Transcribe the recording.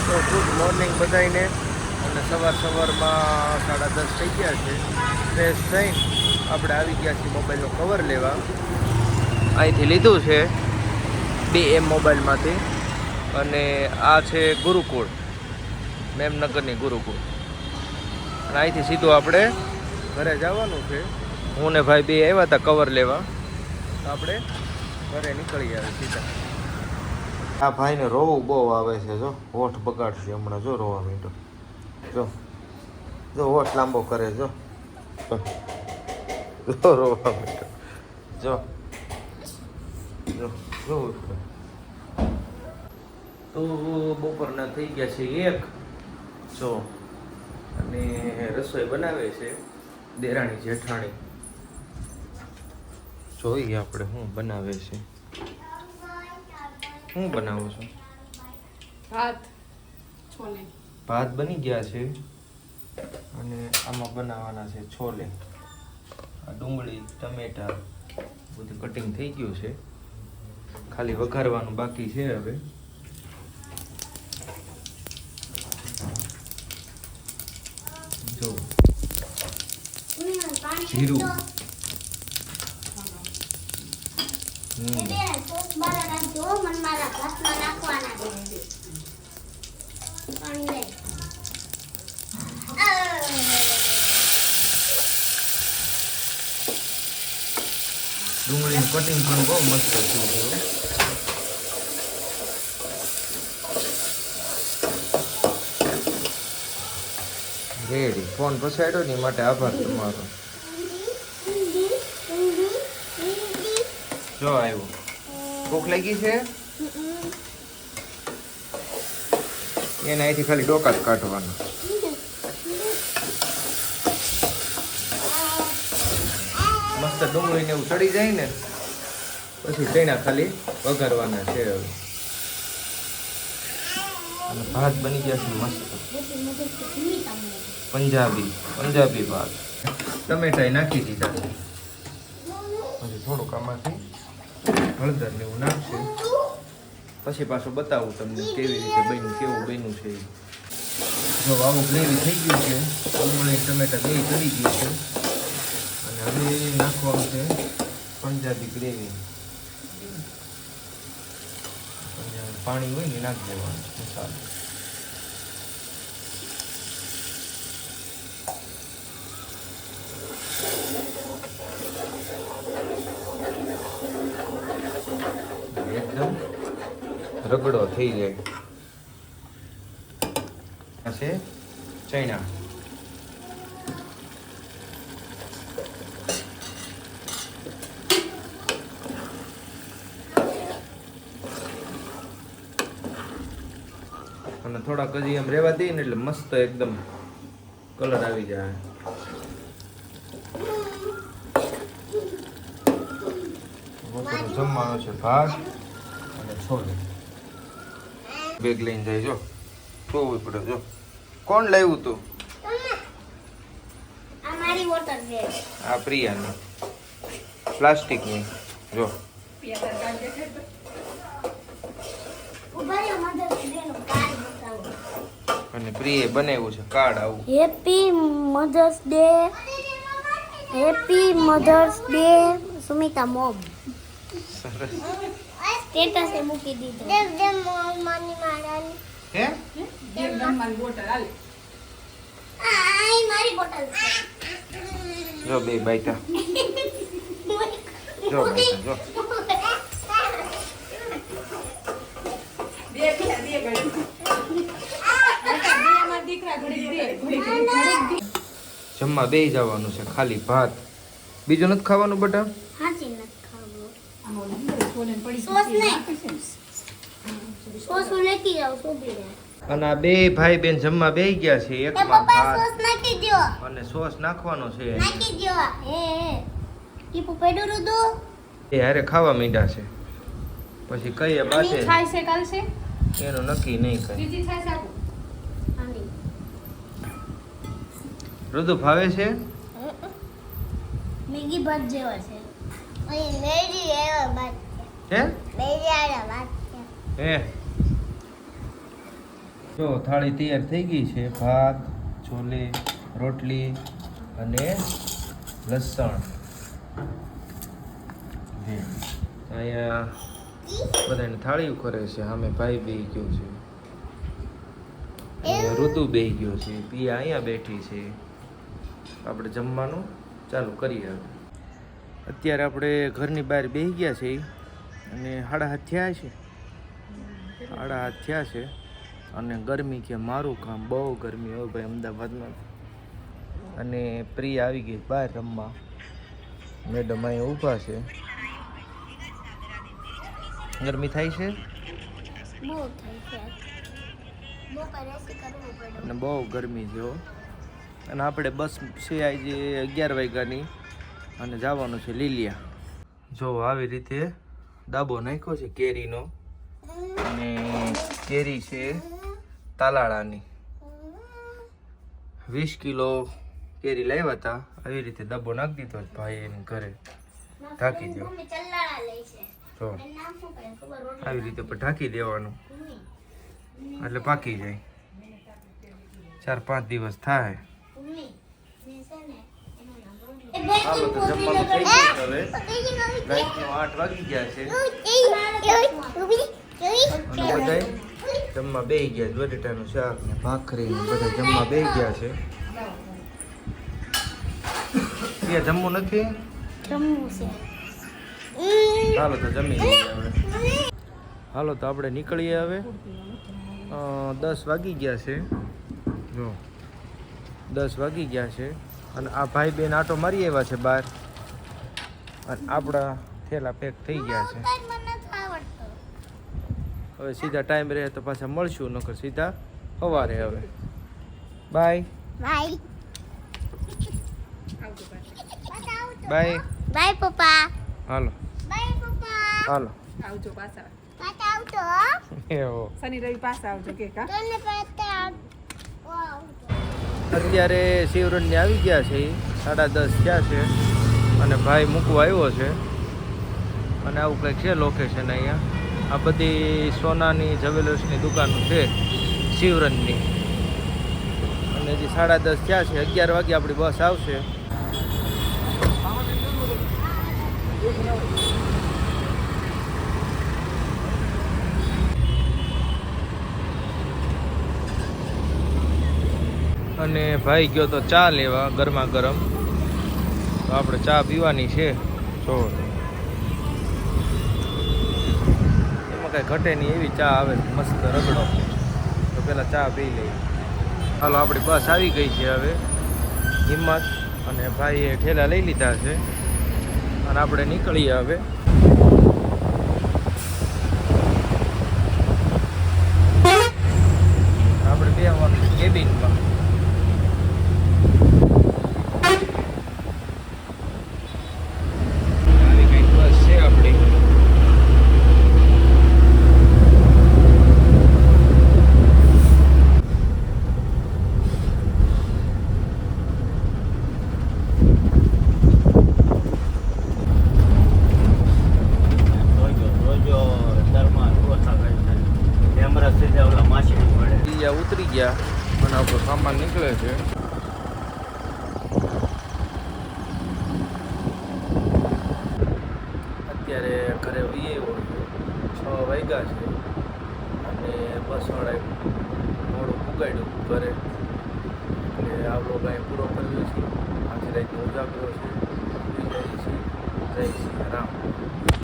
તો good morning બધાને. અને સવારમાં 10:30 થઈ ગયા છે. ફ્રેશ થઈ આપણે આવી ગયા છીએ મોબાઈલનો કવર લેવા. અહીંથી લીધું છે BM મોબાઈલમાંથી. અને આ છે ગુરુકુળ, મેમનગરની ગુરુકુળ. અને અહીંથી સીધું આપણે ઘરે જવાનું છે. હું ને ભાઈ બે આવ્યા હતા કવર લેવા, તો આપણે ઘરે નીકળી આવે સીધા. આ ભાઈને રોવું બહુ આવે છે. જો હોઠ બગાડશે હમણાં. જો રોવા માંડ્યો. જો હોઠ લાંબો કરે. જો રોવા માંડ્યો. જો તો બપોરના થઈ ગયા છે 1. જો અને રસોઈ બનાવે છે દેરાણી જેઠાણી. જોઈએ આપણે શું બનાવે છે. શું બનાવો છો? ભાત બની ગયા છે. અને આમાં બનાવવાના છે છોલે. આ ડુંગળી ટમેટા બધું કટિંગ થઈ ગયું છે, ખાલી વઘારવાનું બાકી છે. હવે જો જીરું, ડુંગળીનું કટિંગ પણ બહુ મસ્ત થયું છે. રેડી. ફોન પછાડ્યો ને માટે આભાર તમારો. જો આવ્યો. ભૂખ લાગી છે એને અહીંથી ખાલી ડોકા જ કાઢવાના. મસ્ત ડુંગળી ને એવું ચડી જાય ને પછી તેના ખાલી વઘારવાના છે. હવે અને ભાત બની ગયા છે મસ્ત પંજાબી ભાત. ટમેટા નાખી દીધા છે. પછી થોડુંક આમાંથી હળદર ને એવું નાખશે. પછી પાછું બતાવું તમને કેવી રીતે બન્યું, કેવું બન્યું છે. જો આવું ગ્રેવી થઈ ગયું છે. ડુંગળી ટમેટા બે ચડી ગયું છે. અને હવે નાખવાનું છે પંજાબી ગ્રેવી. પાણી હોય ને નાખી દેવાનું મસાલો. એકદમ રગડો થઈ જાય. આ છે ચણા. અને થોડાક હજી એમ રેવા દઈએ ને એટલે મસ્ત એકદમ કલર આવી જાય. જમવાનો છે ભાત અને છોલે. બેગ લઈને જાય. જો જોવું પડે. જો કોણ લાવ્યું તું? આ પ્રિયાની પ્લાસ્ટિકની. જો અને પ્રિયે બનાવ્યું છે કાર્ડ. આવું happy mothers day Sumita mom. સરસ. સ્ટેટસ એ મૂકી દીધું. હે મારી બોટલ છે. જો બે બાઈટા. જો બાઈટા. જો જમવા બેસી જવાનું છે. ખાલી ભાત, બીજું નથી ખાવાનું બેટા. હાચી નથી ખાવું. સોસ લેતી જાવ સોબી. અને આ બે ભાઈ બેન જમવા બેસી ગયા છે. એકમાં પપ્પા ભાત સોસ નાખી દો. અને સોસ નાખવાનો છે. નાખી દો. ટીપુ પેડું રૂદો. એ હારે ખાવા માંડ્યા છે. પછી કઈએ બાતે ખાય છે કાલ છે એનું નક્કી નહીં કઈ. બીજી ખાય છે આપું. ઋતુ ભાવે છે. મેગી ભાત જેવો છે. અહીં મેગી એવો ભાત છે. હે મેગી આનો ભાત છે. હે જો થાળી તૈયાર થઈ ગઈ છે. ભાત, છોલે, રોટલી અને લસણ. અહીંયા બધાને થાળી કરે છે. સામે ભાઈ બેહી ગયો છે, ઋતુ બેહી ગયો છે, પિયા અહીંયા બેઠી છે. આપણે જમવાનું ચાલુ કરીએ. અત્યારે આપણે ઘરની બહાર બેસી ગયા છે અને 7:30 થયા છે. 7:30 થયા છે અને ગરમી કે મારું કામ બહુ ગરમી હોય ભાઈ અમદાવાદમાં. અને પ્રિયા આવી ગઈ બહાર રમવા. મેડમ અહીંયા ઊભા છે. ગરમી થાય છે બહુ થઈ છે. બહુ પરેશાન કરવું પડે. અને બહુ ગરમી છે હો. અને આપણે બસ છે આજે 11 વાગ્યાની અને જવાનું છે લીલિયા. જો આવી રીતે ડાબો નાખ્યો છે કેરીનો અને કેરી છે તાલાળાની. 20 કિલો કેરી લાવ્યા હતા. આવી રીતે ડાબો નાખી દીધો ભાઈ એની ઘરે. ઢાંકી દો. મમ્મી ચલ્લાળા લે છે. તો એનું નામ શું કહે ખબર રોટલી. આવી રીતે પણ ઢાંકી દેવાનું એટલે પાકી જાય. 4-5 દિવસ થાય. મમ્મી ને છે ને એનું નામ રોટલી. હાલો તો જમવાનું થઈ ગયું છે હવે. રાતનો 8 વાગી ગયા છે અને બધાય જમવા બેસી ગયા. બટેટાનું શાક ને ભાખરી ને બધા જમવા બેસી ગયા છે. ત્યાં જમવું નથી. જમવું છે. હાલો તો જમી લઈએ હવે. હાલો તો આપણે નીકળીએ હવે. 10 વાગી ગયા છે. જો 10 વાગી ગયા છે અને આ ભાઈ બેન આટો મારી આવ્યા છે બહાર અને આપણા થેલા પેક થઈ ગયા છે. મને નથી આવડતો. હવે સીધા ટાઈમ રહે તો પાછા મળશું, નકર સીધા સવારે. હવે બાય બાય બાય બાય પપ્પા. હાલો બાય પપ્પા. હાલો આવજો પાછા. પાછા આવતો. એવો. શનિ રવિ પાછા આવજો કે કા તને પાછા અત્યારે શિવરણને આવી ગયા છે. 10:30 થયા છે અને ભાઈ મૂકવા આવ્યો છે. અને આવું કંઈક છે લોકેશન અહીંયા. આ બધી સોનાની જ્વેલર્સની દુકાનો છે શિવરણની. અને હજી 10:30 થયા છે. 11 વાગે આપણી બસ આવશે. અને ભાઈ ગયો તો ચા લેવા ગરમા ગરમ. તો આપણે ચા પીવાની છે. જો એમાં કાંઈ ઘટે નહીં એવી ચા આવે મસ્ત રગડો. તો પહેલાં ચા પી લઈએ. હાલો આપણી બસ આવી ગઈ છે હવે હિંમત. અને ભાઈએ ઠેલા લઈ લીધા છે અને આપણે નીકળીએ હવે. આપણે બેસવાનું છે કેબિનમાં. આવી કંઈક બસ છે આપણી. ઉતરી ગયા અને આપણો સામાન નીકળે છે. અત્યારે ઘરે વહી આવ્યો 6 વાગ્યા છે અને બસવાળાએ મોડું પુગાડ્યું ઘરે. એટલે આ બ્લોગ અહીં પૂરો કર્યો છે. આખી રાતનો ઉજાગરો છે. જય શ્રી રામ.